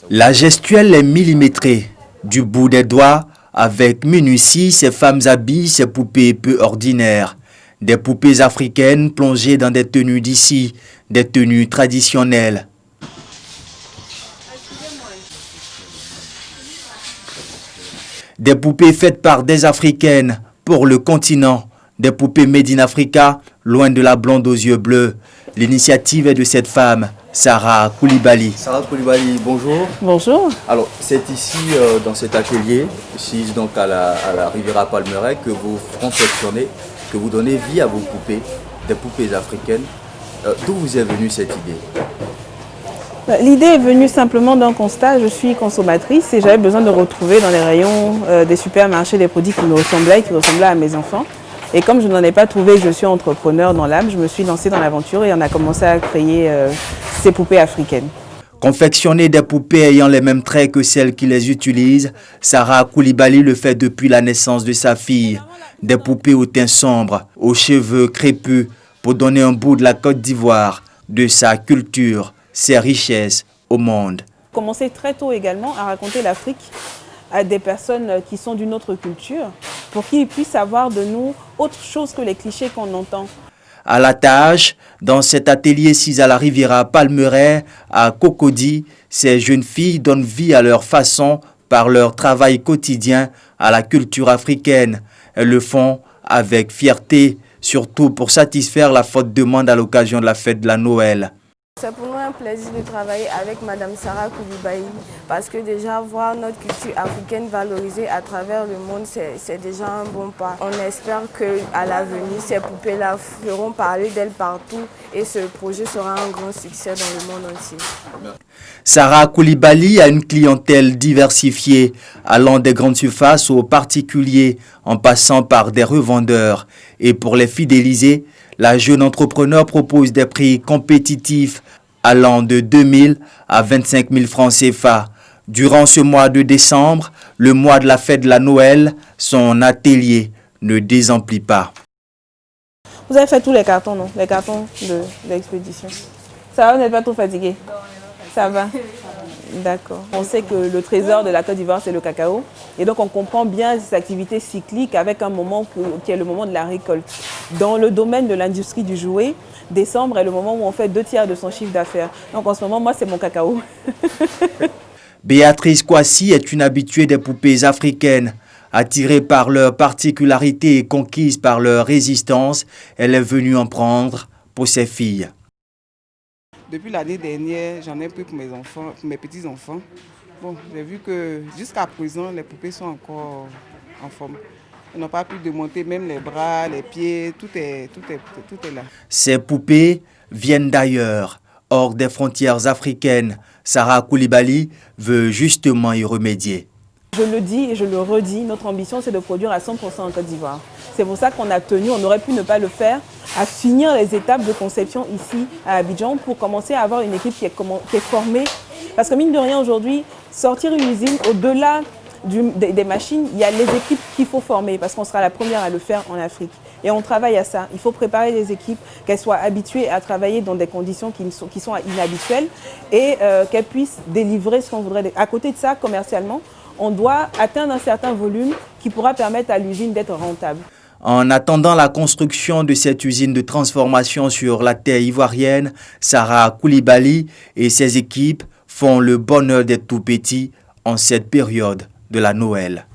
La gestuelle est millimétrée. Du bout des doigts, avec minutie, ces femmes habillent ces poupées peu ordinaires. Des poupées africaines plongées dans des tenues d'ici, des tenues traditionnelles. Des poupées faites par des Africaines pour le continent. Des poupées made in Africa, loin de la blonde aux yeux bleus. L'initiative est de cette femme, Sarah Koulibaly. Sarah Koulibaly, bonjour. Bonjour. Alors, c'est ici, dans cet atelier, ici donc à la Riviera Palmeraie, que vous confectionnez, que vous donnez vie à vos poupées, des poupées africaines. D'où vous est venue cette idée? L'idée est venue simplement d'un constat. Je suis consommatrice et j'avais besoin de retrouver dans les rayons des supermarchés des produits qui me ressemblaient et qui ressemblaient à mes enfants. Et comme je n'en ai pas trouvé, je suis entrepreneur dans l'âme, je me suis lancée dans l'aventure et on a commencé à créer ces poupées africaines. Confectionner des poupées ayant les mêmes traits que celles qui les utilisent, Sarah Koulibaly le fait depuis la naissance de sa fille. Des poupées au teint sombre, aux cheveux crépus, pour donner un bout de la Côte d'Ivoire, de sa culture, ses richesses au monde. Commencer très tôt également à raconter l'Afrique à des personnes qui sont d'une autre culture, pour qu'ils puissent avoir de nous autre chose que les clichés qu'on entend. À la tâche, dans cet atelier 6 à la Riviera Palmeraie, à Cocody, ces jeunes filles donnent vie à leur façon, par leur travail quotidien, à la culture africaine. Elles le font avec fierté, surtout pour satisfaire la forte demande à l'occasion de la fête de la Noël. C'est pour nous un plaisir de travailler avec Madame Sarah Koulibaly parce que déjà voir notre culture africaine valorisée à travers le monde, c'est déjà un bon pas. On espère qu'à l'avenir, ces poupées-là feront parler d'elles partout et ce projet sera un grand succès dans le monde entier. Sarah Koulibaly a une clientèle diversifiée, allant des grandes surfaces aux particuliers, en passant par des revendeurs. Et pour les fidéliser, la jeune entrepreneur propose des prix compétitifs allant de 2 000 à 25 000 francs CFA. Durant ce mois de décembre, le mois de la fête de la Noël, son atelier ne désemplit pas. Vous avez fait tous les cartons, non? Les cartons de l'expédition. Ça va, vous n'êtes pas trop fatigué? Ça va? D'accord. On sait que le trésor de la Côte d'Ivoire, c'est le cacao. Et donc, on comprend bien ces activités cycliques avec un moment qui est le moment de la récolte. Dans le domaine de l'industrie du jouet, décembre est le moment où on fait 2/3 de son chiffre d'affaires. Donc, en ce moment, moi, c'est mon cacao. Béatrice Kouassi est une habituée des poupées africaines. Attirée par leur particularité et conquise par leur résistance, elle est venue en prendre pour ses filles. Depuis l'année dernière, j'en ai pris pour mes enfants, pour mes petits-enfants. Bon, j'ai vu que jusqu'à présent, les poupées sont encore en forme. Elles n'ont pas pu démonter même les bras, les pieds, tout est là. Ces poupées viennent d'ailleurs, hors des frontières africaines. Sarah Koulibaly veut justement y remédier. Je le dis et je le redis, notre ambition c'est de produire à 100% en Côte d'Ivoire. C'est pour ça qu'on a tenu, on aurait pu ne pas le faire, à finir les étapes de conception ici à Abidjan pour commencer à avoir une équipe qui est formée. Parce que mine de rien aujourd'hui, sortir une usine au-delà des machines, il y a les équipes qu'il faut former parce qu'on sera la première à le faire en Afrique. Et on travaille à ça. Il faut préparer les équipes, qu'elles soient habituées à travailler dans des conditions qui sont inhabituelles et qu'elles puissent délivrer ce qu'on voudrait. À côté de ça, commercialement, on doit atteindre un certain volume qui pourra permettre à l'usine d'être rentable. En attendant la construction de cette usine de transformation sur la terre ivoirienne, Sarah Koulibaly et ses équipes font le bonheur des tout-petits en cette période de la Noël.